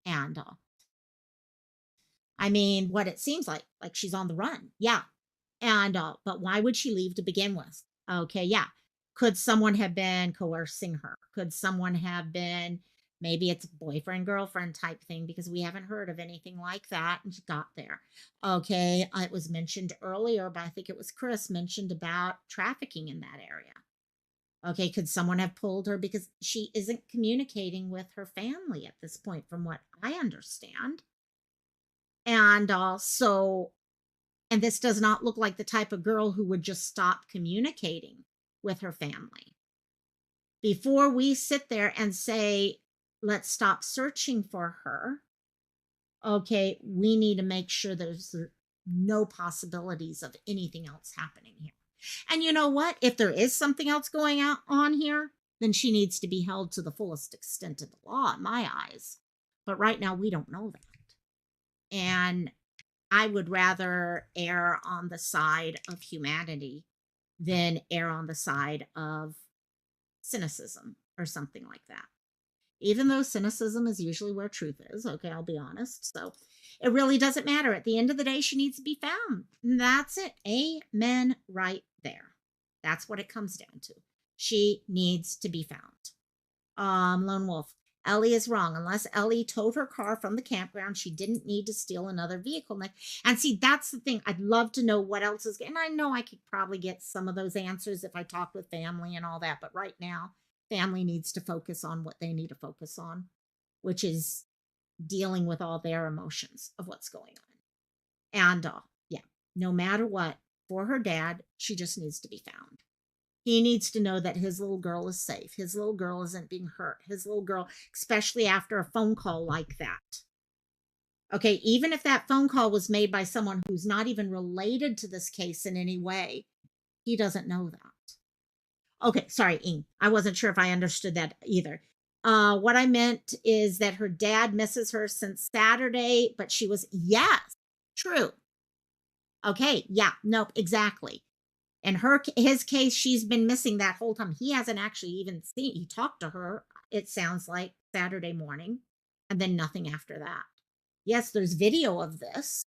And I mean, what it seems like she's on the run. Yeah. And, but why would she leave to begin with? Okay. Yeah. Could someone have been coercing her? Could someone have been, maybe it's boyfriend, girlfriend type thing, because we haven't heard of anything like that. And she got there. Okay. It was mentioned earlier, but I think it was Chris mentioned about trafficking in that area. Okay. Could someone have pulled her because she isn't communicating with her family at this point, from what I understand? And and this does not look like the type of girl who would just stop communicating with her family. Before we sit there and say, let's stop searching for her, okay, we need to make sure there's no possibilities of anything else happening here. And you know what? If there is something else going on here, then she needs to be held to the fullest extent of the law, in my eyes. But right now, we don't know that. And I would rather err on the side of humanity than err on the side of cynicism or something like that. Even though cynicism is usually where truth is, okay, I'll be honest. So it really doesn't matter. At the end of the day, she needs to be found. And that's it. Amen right there. That's what it comes down to. She needs to be found. Lone Wolf. Ellie is wrong. Unless Ellie towed her car from the campground, she didn't need to steal another vehicle. And see, that's the thing. I'd love to know what else is. And I know I could probably get some of those answers if I talk with family and all that. But right now, family needs to focus on what they need to focus on, which is dealing with all their emotions of what's going on. And yeah, no matter what, for her dad, she just needs to be found. He needs to know that his little girl is safe. His little girl isn't being hurt. His little girl, especially after a phone call like that. Okay, even if that phone call was made by someone who's not even related to this case in any way, he doesn't know that. Okay, sorry, Ing. I wasn't sure if I understood that either. What I meant is that her dad misses her since Saturday, but she was, yes, true. Okay, yeah, nope, exactly. In his case, she's been missing that whole time. He hasn't actually even seen. He talked to her, it sounds like, Saturday morning, and then nothing after that. Yes, there's video of this.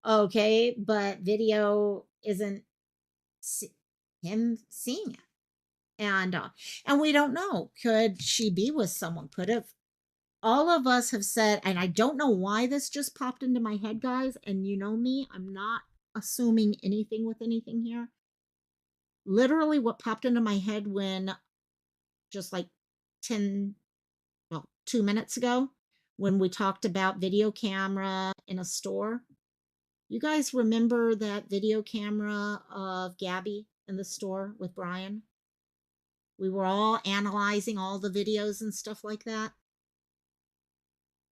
Okay, but video isn't him seeing it. And we don't know. Could she be with someone? Could have. All of us have said, and I don't know why this just popped into my head, guys. And you know me, I'm not assuming anything with anything here. Literally what popped into my head when just like 2 minutes ago, when we talked about video camera in a store. You guys remember that video camera of Gabby in the store with Brian? We were all analyzing all the videos and stuff like that.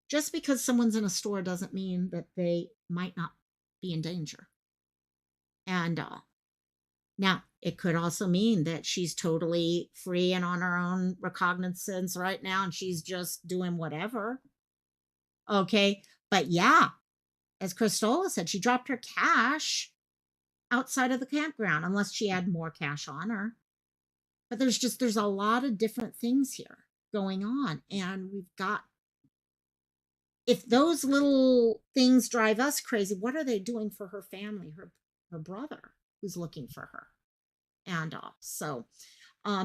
Just because someone's in a store doesn't mean that they might not be in danger. And now, it could also mean that she's totally free and on her own recognizance right now, and she's just doing whatever. Okay. But yeah, as Cristola said, she dropped her cash outside of the campground, unless she had more cash on her. But there's a lot of different things here going on. And if those little things drive us crazy, what are they doing for her family, her brother who's looking for her? And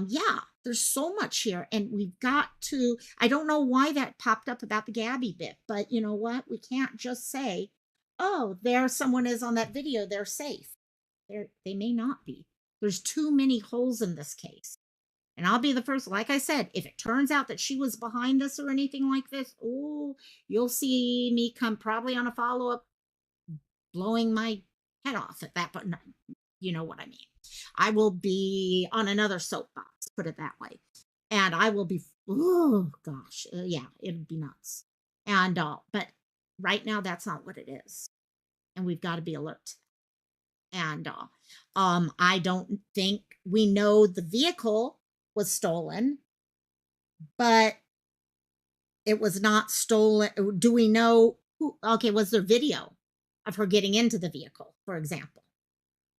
yeah, there's so much here, and we've got to. I don't know why that popped up about the Gabby bit, but you know what? We can't just say, "Oh, there someone is on that video. They're safe." They may not be. There's too many holes in this case, and I'll be the first. Like I said, if it turns out that she was behind this or anything like this, oh, you'll see me come probably on a follow up, blowing my head off at that. But you know what I mean. I will be on another soapbox, put it that way. And I will be, oh gosh, yeah, it'd be nuts. And, but right now, that's not what it is. And we've got to be alert. And, I don't think we know the vehicle was stolen, but it was not stolen. Do we know who? Okay, was there video of her getting into the vehicle, for example?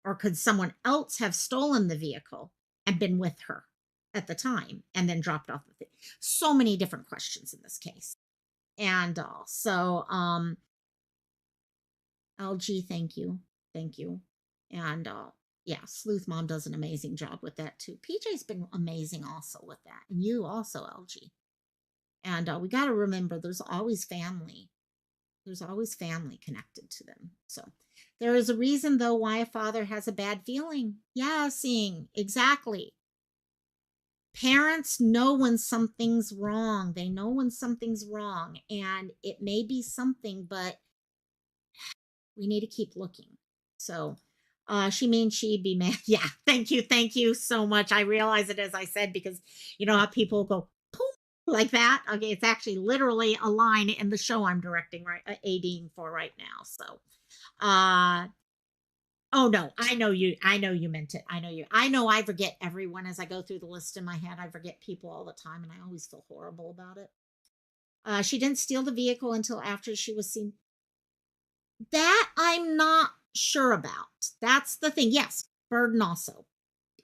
Or could someone else have stolen the vehicle and been with her at the time and then dropped off the thing? So many different questions in this case. And so, LG, thank you. Thank you. And yeah, Sleuth Mom does an amazing job with that too. PJ's been amazing also with that. And you also, LG. And we got to remember there's always family. There's always family connected to them. So there is a reason, though, why a father has a bad feeling. Yeah, seeing exactly. Parents know when something's wrong. They know when something's wrong. And it may be something, but We need to keep looking. So she means she'd be mad. Yeah, thank you so much. I realize it as I said because you know how people go "Poof," like that. Okay, it's actually literally a line in the show I'm directing right, ADing for right now. So, uh, oh no, I know you meant it. I know I forget everyone as I go through the list in my head. I forget people all the time, and I always feel horrible about it. She didn't steal the vehicle until after she was seen. That I'm not sure about. That's the thing. Yes, burden also.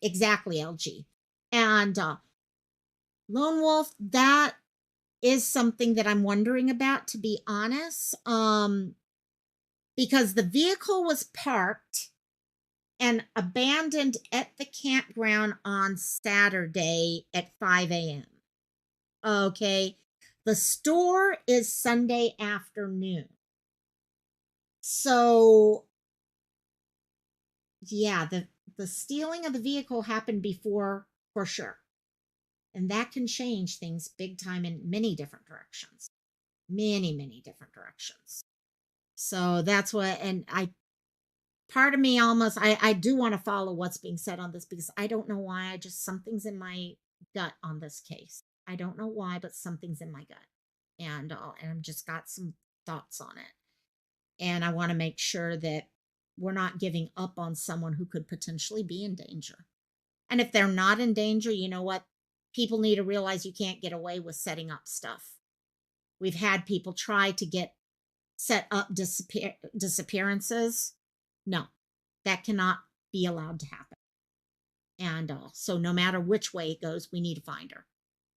Exactly, LG. And Lone Wolf, that is something that I'm wondering about, to be honest. Because the vehicle was parked and abandoned at the campground on Saturday at 5 a.m. Okay. The store is Sunday afternoon. So yeah, the stealing of the vehicle happened before for sure. And that can change things big time in many different directions. Many different directions. So that's what, and I, part of me almost, I do want to follow what's being said on this because I don't know why. I just, something's in my gut on this case. I don't know why, but something's in my gut. And I've just got some thoughts on it. And I want to make sure that we're not giving up on someone who could potentially be in danger. And if they're not in danger, you know what? People need to realize you can't get away with setting up stuff. We've had people try to get set up disappearances. No, that cannot be allowed to happen. And so no matter which way it goes, we need to find her.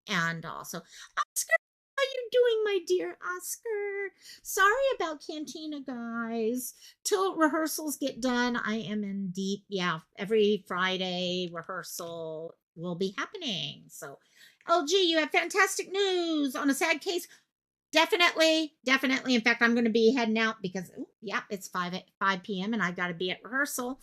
And also, Oscar, how you doing, my dear Oscar? Sorry about Cantina, guys. Till rehearsals get done, I am in deep. Yeah, every Friday rehearsal will be happening. So, LG, you have fantastic news on a sad case. Definitely. In fact, I'm going to be heading out because, ooh, yeah, it's 5 p.m. and I got to be at rehearsal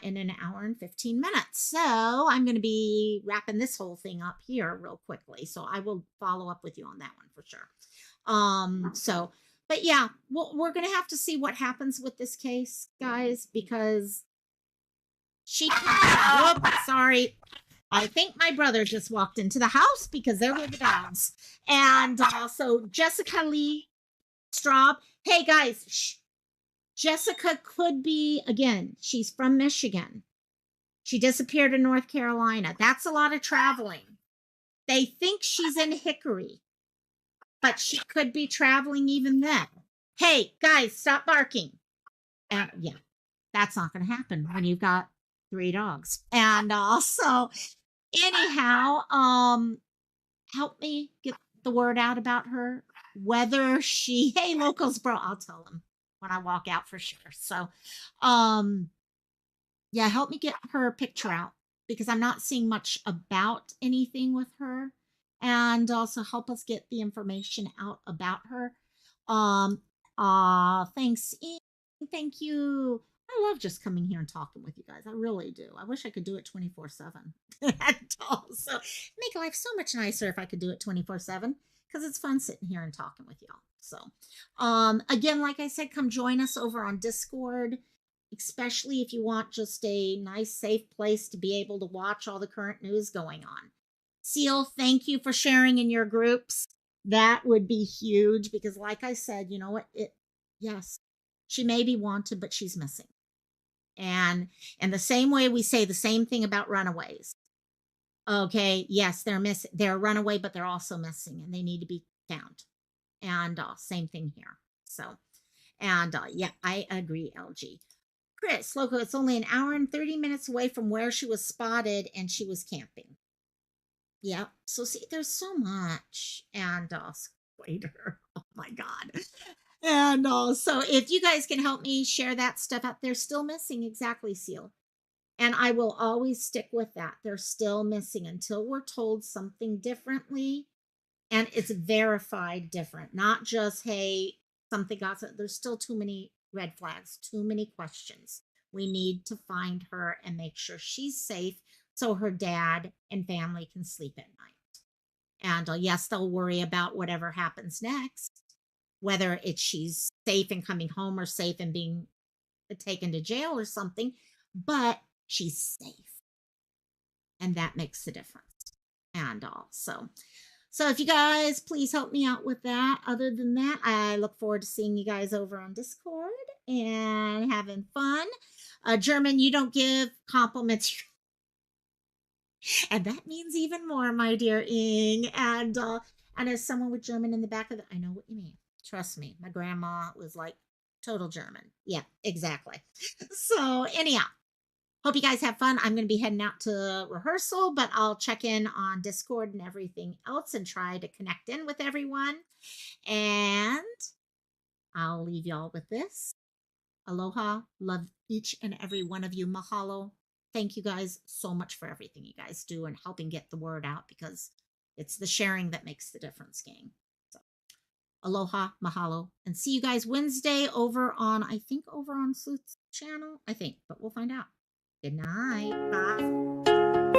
in an hour and 15 minutes. So I'm going to be wrapping this whole thing up here real quickly. So I will follow up with you on that one for sure. So, but yeah, we're going to have to see what happens with this case, guys, because she, whoop, sorry. I think my brother just walked into the house because there were the dogs. And so Jessica Lee Straub. Hey guys, Jessica could be, again, she's from Michigan. She disappeared in North Carolina. That's a lot of traveling. They think she's in Hickory, but she could be traveling even then. Hey guys, stop barking. Yeah, that's not going to happen when you've got 3 dogs. And also, anyhow, help me get the word out about her. Whether she, hey, locals, bro, I'll tell them when I walk out for sure. So, yeah, help me get her picture out because I'm not seeing much about anything with her, and also help us get the information out about her. Thanks, Ian. Thank you. I love just coming here and talking with you guys. I really do. I wish I could do it 24/7. And also make life so much nicer if I could do it 24/7 because it's fun sitting here and talking with y'all. So, again, like I said, come join us over on Discord, especially if you want just a nice, safe place to be able to watch all the current news going on. Seal, thank you for sharing in your groups. That would be huge because, like I said, you know what? Yes, she may be wanted, but she's missing. And in the same way, we say the same thing about runaways. Okay, yes, they're missing. They're a runaway, but they're also missing, and they need to be found. And same thing here. So, and yeah, I agree, LG. Chris, Loco, it's only an hour and 30 minutes away from where she was spotted, and she was camping. Yeah. So see, there's so much. And Squater. Oh my God. And so if you guys can help me share that stuff out, they're still missing. Exactly, Seal. And I will always stick with that. They're still missing until we're told something differently and it's verified different. Not just, hey, something got, there's still too many red flags, too many questions. We need to find her and make sure she's safe so her dad and family can sleep at night. And yes, they'll worry about whatever happens next, whether it's she's safe and coming home or safe and being taken to jail or something, but she's safe. And that makes the difference. And all. So if you guys please help me out with that. Other than that, I look forward to seeing you guys over on Discord and having fun. German, you don't give compliments. And that means even more, my dear Ing. And as someone with German in the back of the, I know what you mean. Trust me, my grandma was like total German. Yeah, exactly. So anyhow, hope you guys have fun. I'm going to be heading out to rehearsal, but I'll check in on Discord and everything else and try to connect in with everyone. And I'll leave y'all with this. Aloha. Love each and every one of you. Mahalo. Thank you guys so much for everything you guys do and helping get the word out, because it's the sharing that makes the difference, gang. So aloha, mahalo, and see you guys Wednesday over on, I think over on Sleuth's channel, I think, but we'll find out. Good night. Bye.